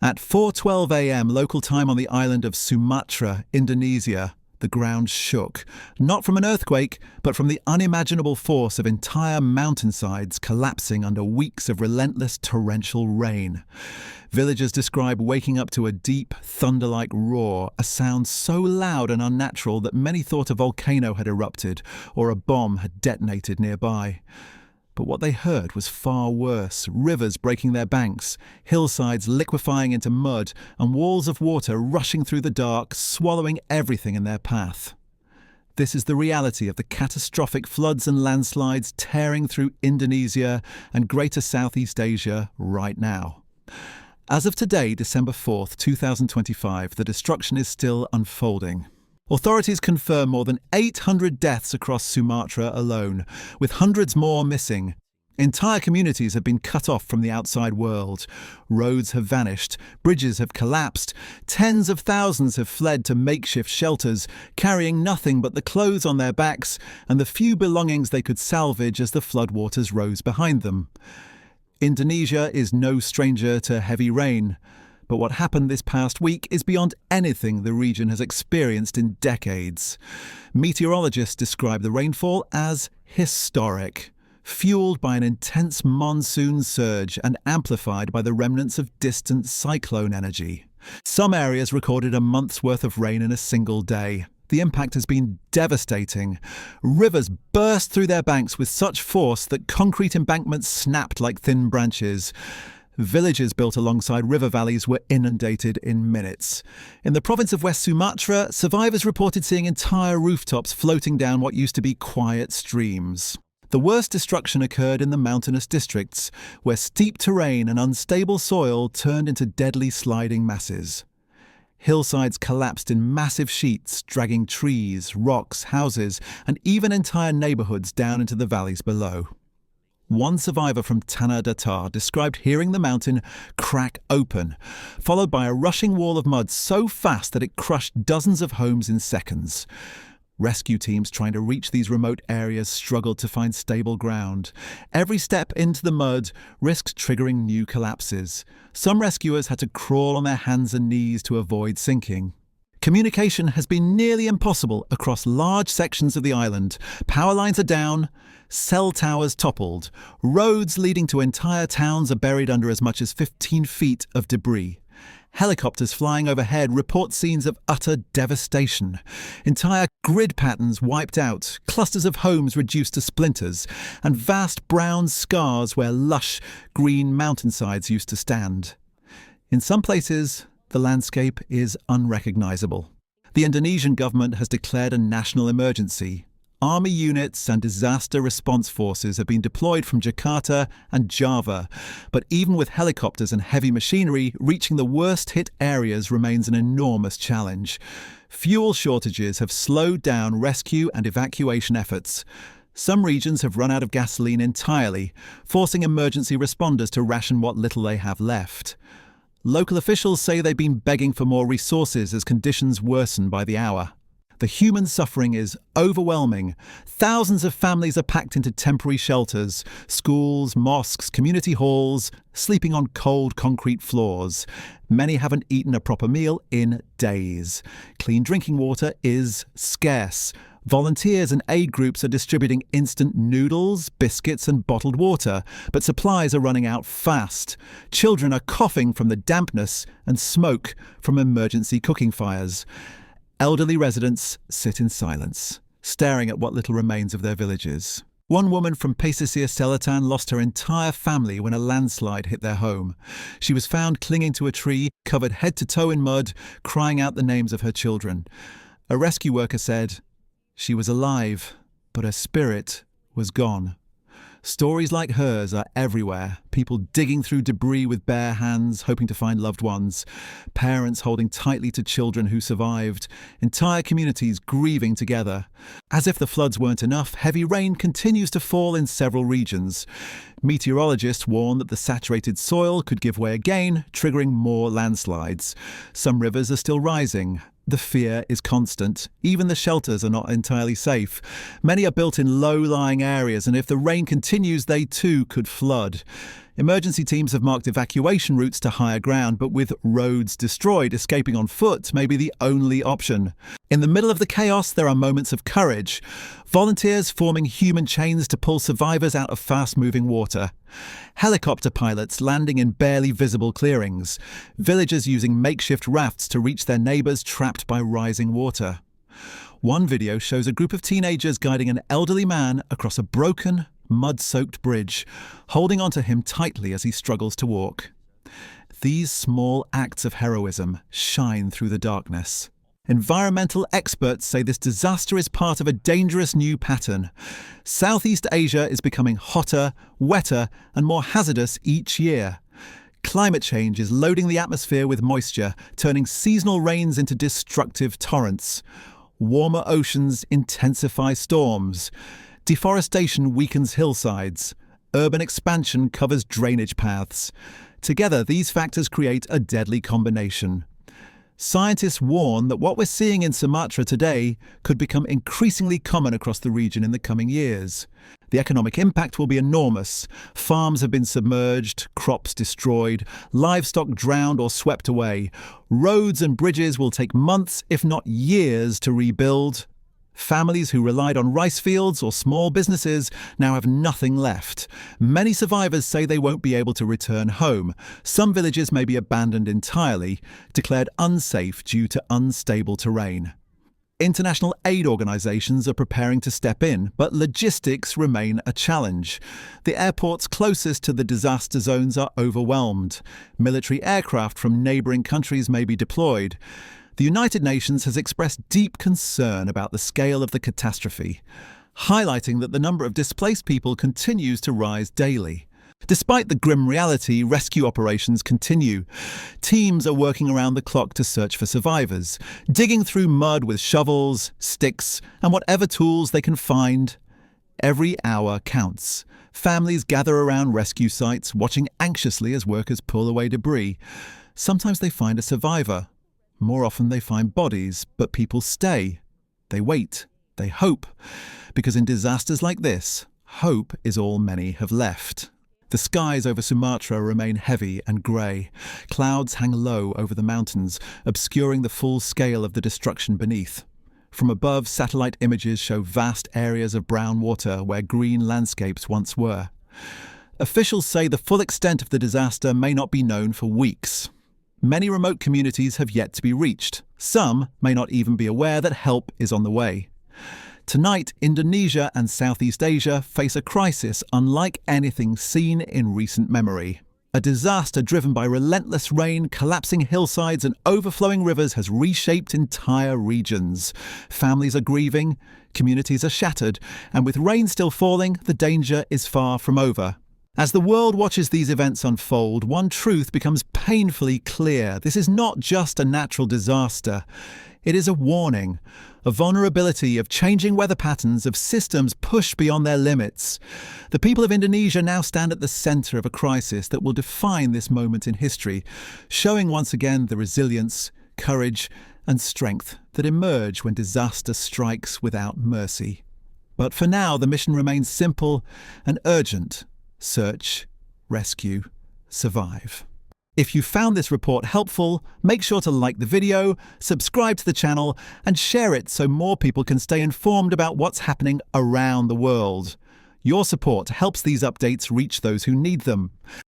At 4:12 a.m. local time on the island of Sumatra, Indonesia, the ground shook, not from an earthquake, but from the unimaginable force of entire mountainsides collapsing under weeks of relentless torrential rain. Villagers describe waking up to a deep, thunder-like roar, a sound so loud and unnatural that many thought a volcano had erupted or a bomb had detonated nearby. But what they heard was far worse: rivers breaking their banks, hillsides liquefying into mud, and walls of water rushing through the dark, swallowing everything in their path. This is the reality of the catastrophic floods and landslides tearing through Indonesia and greater Southeast Asia right now. As of today, December 4th, 2025, the destruction is still unfolding. Authorities confirm more than 800 deaths across Sumatra alone, with hundreds more missing. Entire communities have been cut off from the outside world. Roads have vanished, bridges have collapsed, tens of thousands have fled to makeshift shelters, carrying nothing but the clothes on their backs and the few belongings they could salvage as the floodwaters rose behind them. Indonesia is no stranger to heavy rain. But what happened this past week is beyond anything the region has experienced in decades. Meteorologists describe the rainfall as historic, fueled by an intense monsoon surge and amplified by the remnants of distant cyclone energy. Some areas recorded a month's worth of rain in a single day. The impact has been devastating. Rivers burst through their banks with such force that concrete embankments snapped like thin branches. Villages built alongside river valleys were inundated in minutes. In the province of West Sumatra, survivors reported seeing entire rooftops floating down what used to be quiet streams. The worst destruction occurred in the mountainous districts, where steep terrain and unstable soil turned into deadly sliding masses. Hillsides collapsed in massive sheets, dragging trees, rocks, houses, and even entire neighborhoods down into the valleys below. One survivor from Tanah Datar described hearing the mountain crack open, followed by a rushing wall of mud so fast that it crushed dozens of homes in seconds. Rescue teams trying to reach these remote areas struggled to find stable ground. Every step into the mud risked triggering new collapses. Some rescuers had to crawl on their hands and knees to avoid sinking. Communication has been nearly impossible across large sections of the island. Power lines are down, cell towers toppled, roads leading to entire towns are buried under as much as 15 feet of debris. Helicopters flying overhead report scenes of utter devastation. Entire grid patterns wiped out, clusters of homes reduced to splinters, and vast brown scars where lush green mountainsides used to stand. In some places, the landscape is unrecognizable. The Indonesian government has declared a national emergency. Army units and disaster response forces have been deployed from Jakarta and Java, but even with helicopters and heavy machinery, reaching the worst-hit areas remains an enormous challenge. Fuel shortages have slowed down rescue and evacuation efforts. Some regions have run out of gasoline entirely, forcing emergency responders to ration what little they have left. Local officials say they've been begging for more resources as conditions worsen by the hour. The human suffering is overwhelming. Thousands of families are packed into temporary shelters, schools, mosques, community halls, sleeping on cold concrete floors. Many haven't eaten a proper meal in days. Clean drinking water is scarce. Volunteers and aid groups are distributing instant noodles, biscuits and bottled water, but supplies are running out fast. Children are coughing from the dampness and smoke from emergency cooking fires. Elderly residents sit in silence, staring at what little remains of their villages. One woman from Pesisir Selatan lost her entire family when a landslide hit their home. She was found clinging to a tree, covered head to toe in mud, crying out the names of her children. A rescue worker said, "She was alive, but her spirit was gone." Stories like hers are everywhere. People digging through debris with bare hands, hoping to find loved ones. Parents holding tightly to children who survived. Entire communities grieving together. As if the floods weren't enough, heavy rain continues to fall in several regions. Meteorologists warn that the saturated soil could give way again, triggering more landslides. Some rivers are still rising. The fear is constant. Even the shelters are not entirely safe. Many are built in low-lying areas, and if the rain continues, they too could flood. Emergency teams have marked evacuation routes to higher ground, but with roads destroyed, escaping on foot may be the only option. In the middle of the chaos, there are moments of courage. Volunteers forming human chains to pull survivors out of fast-moving water. Helicopter pilots landing in barely visible clearings. Villagers using makeshift rafts to reach their neighbours trapped by rising water. One video shows a group of teenagers guiding an elderly man across a broken, mud-soaked bridge, holding onto him tightly as he struggles to walk. These small acts of heroism shine through the darkness. Environmental experts say this disaster is part of a dangerous new pattern. Southeast Asia is becoming hotter, wetter, and more hazardous each year. Climate change is loading the atmosphere with moisture, turning seasonal rains into destructive torrents. Warmer oceans intensify storms. Deforestation weakens hillsides. Urban expansion covers drainage paths. Together, these factors create a deadly combination. Scientists warn that what we're seeing in Sumatra today could become increasingly common across the region in the coming years. The economic impact will be enormous. Farms have been submerged, crops destroyed, livestock drowned or swept away. Roads and bridges will take months, if not years, to rebuild. Families who relied on rice fields or small businesses now have nothing left. Many survivors say they won't be able to return home. Some villages may be abandoned entirely, declared unsafe due to unstable terrain. International aid organisations are preparing to step in, but logistics remain a challenge. The airports closest to the disaster zones are overwhelmed. Military aircraft from neighbouring countries may be deployed. The United Nations has expressed deep concern about the scale of the catastrophe, highlighting that the number of displaced people continues to rise daily. Despite the grim reality, rescue operations continue. Teams are working around the clock to search for survivors, digging through mud with shovels, sticks, and whatever tools they can find. Every hour counts. Families gather around rescue sites, watching anxiously as workers pull away debris. Sometimes they find a survivor. More often they find bodies, but people stay. They wait. They hope. Because in disasters like this, hope is all many have left. The skies over Sumatra remain heavy and grey. Clouds hang low over the mountains, obscuring the full scale of the destruction beneath. From above, satellite images show vast areas of brown water where green landscapes once were. Officials say the full extent of the disaster may not be known for weeks. Many remote communities have yet to be reached. Some may not even be aware that help is on the way. Tonight, Indonesia and Southeast Asia face a crisis unlike anything seen in recent memory. A disaster driven by relentless rain, collapsing hillsides and overflowing rivers has reshaped entire regions. Families are grieving, communities are shattered, and with rain still falling, the danger is far from over. As the world watches these events unfold, one truth becomes painfully clear. This is not just a natural disaster. It is a warning, a vulnerability of changing weather patterns, of systems pushed beyond their limits. The people of Indonesia now stand at the centre of a crisis that will define this moment in history, showing once again the resilience, courage, and strength that emerge when disaster strikes without mercy. But for now, the mission remains simple and urgent. Search, rescue, survive. If you found this report helpful, make sure to like the video, subscribe to the channel, and share it so more people can stay informed about what's happening around the world. Your support helps these updates reach those who need them.